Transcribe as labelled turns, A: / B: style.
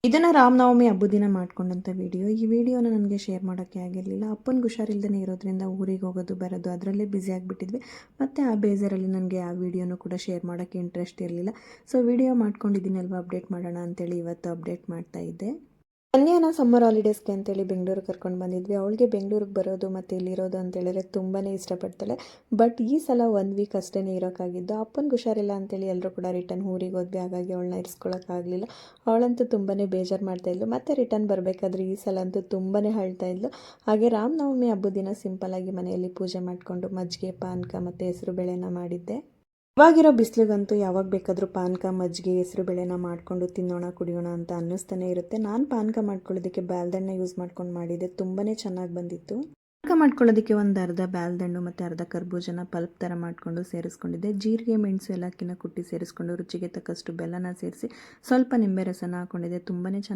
A: ಇದನ್ನು ರಾಮನವಮಿ ಹಬ್ಬದ ದಿನ ಮಾಡ್ಕೊಂಡಂಥ ವಿಡಿಯೋ. ಈ ವಿಡಿಯೋನ ನನಗೆ ಶೇರ್ ಮಾಡೋಕ್ಕೆ ಆಗಿರಲಿಲ್ಲ. ಅಪ್ಪನಿಗೆ ಹುಷಾರಿಲ್ಲದೇ ಇರೋದ್ರಿಂದ ಊರಿಗೆ ಹೋಗೋದು ಬರೋದು ಅದರಲ್ಲೇ ಬ್ಯುಸಿ ಆಗಿಬಿಟ್ಟಿದ್ವಿ. ಮತ್ತು ಆ ಬೇಜಾರಲ್ಲಿ ನನಗೆ ಆ ವಿಡಿಯೋನೂ ಕೂಡ ಶೇರ್ ಮಾಡೋಕ್ಕೆ ಇಂಟ್ರೆಸ್ಟ್ ಇರಲಿಲ್ಲ. ಸೊ ವಿಡಿಯೋ ಮಾಡ್ಕೊಂಡಿದ್ದೀನಲ್ವ, ಅಪ್ಡೇಟ್ ಮಾಡೋಣ ಅಂತೇಳಿ ಇವತ್ತು ಅಪ್ಡೇಟ್ ಮಾಡ್ತಾ ಇದ್ದೆ. ಕನ್ಯಾನ ಸಮ್ಮರ್ ಹಾಲಿಡೇಸ್ಗೆ ಅಂತೇಳಿ ಬೆಂಗಳೂರಿಗೆ ಕರ್ಕೊಂಡು ಬಂದಿದ್ವಿ. ಅವಳಿಗೆ ಬೆಂಗಳೂರಿಗೆ ಬರೋದು ಮತ್ತು ಇಲ್ಲಿರೋದು ಅಂತೇಳಿದ್ರೆ ತುಂಬಾ ಇಷ್ಟಪಡ್ತಾಳೆ. ಬಟ್ ಈ ಸಲ 1 ವೀಕ್ ಅಷ್ಟೇ ಇರೋಕ್ಕಾಗಿದ್ದು. ಅಪ್ಪನಿಗೆ ಹುಷಾರಿಲ್ಲ ಅಂತೇಳಿ ಎಲ್ಲರೂ ಕೂಡ ರಿಟರ್ನ್ ಊರಿಗೆ ಹೋದ್ವಿ. ಹಾಗಾಗಿ ಅವಳನ್ನ ಇರಿಸ್ಕೊಳ್ಳೋಕ್ಕಾಗಲಿಲ್ಲ. ಅವಳಂತೂ ತುಂಬಾ ಬೇಜಾರು ಮಾಡ್ತಾಯಿದ್ಲು. ಮತ್ತು ರಿಟರ್ನ್ ಬರಬೇಕಾದ್ರೆ ಈ ಸಲ ಅಂತೂ ತುಂಬಾ ಅಳ್ತಾ ಇದ್ಲು. ಹಾಗೆ ರಾಮನವಮಿ ಹಬ್ಬದ ದಿನ ಸಿಂಪಲ್ಲಾಗಿ ಮನೆಯಲ್ಲಿ ಪೂಜೆ ಮಾಡಿಕೊಂಡು ಮಜ್ಜಿಗೆ, ಪಾನಕ ಮತ್ತು ಹೆಸರು ಬೇಳೆನ ಮಾಡಿದ್ದೆ. ಇವಾಗಿರೋ ಬಿಸಿಲಿಗಂತೂ ಯಾವಾಗ ಬೇಕಾದರೂ ಪಾನಕ, ಮಜ್ಜಿಗೆ, ಹೆಸರು ಬೇಳೆನ ಮಾಡಿಕೊಂಡು ತಿನ್ನೋಣ, ಕುಡಿಯೋಣ ಅಂತ ಅನ್ನಿಸ್ತಾನೆ ಇರುತ್ತೆ. ನಾನು ಪಾನಕ ಮಾಡ್ಕೊಳ್ಳೋದಕ್ಕೆ ಬ್ಯಾಲ್ದಣ್ಣೆ ಯೂಸ್ ಮಾಡ್ಕೊಂಡು ಮಾಡಿದ್ದೆ. ತುಂಬಾ ಚೆನ್ನಾಗಿ ಬಂದಿತ್ತು. ಪಾನಕ ಮಾಡ್ಕೊಳ್ಳೋದಕ್ಕೆ ಒಂದು ಅರ್ಧ ಬ್ಯಾಲ್ದಣ್ಣು ಮತ್ತು ಅರ್ಧ ಕರ್ಬೂಜನ ಪಲ್ಪ್ ಥರ ಮಾಡಿಕೊಂಡು ಸೇರಿಸ್ಕೊಂಡಿದ್ದೆ. ಜೀರಿಗೆ, ಮೆಣಸು, ಏಲಕ್ಕಿನ ಕುಟ್ಟಿ ಸೇರಿಸ್ಕೊಂಡು ರುಚಿಗೆ ತಕ್ಕಷ್ಟು ಬೆಲ್ಲನ ಸೇರಿಸಿ ಸ್ವಲ್ಪ ನಿಂಬೆ ರಸನ ಹಾಕ್ಕೊಂಡಿದ್ದೆ. ತುಂಬಾ ಚೆನ್ನಾಗಿ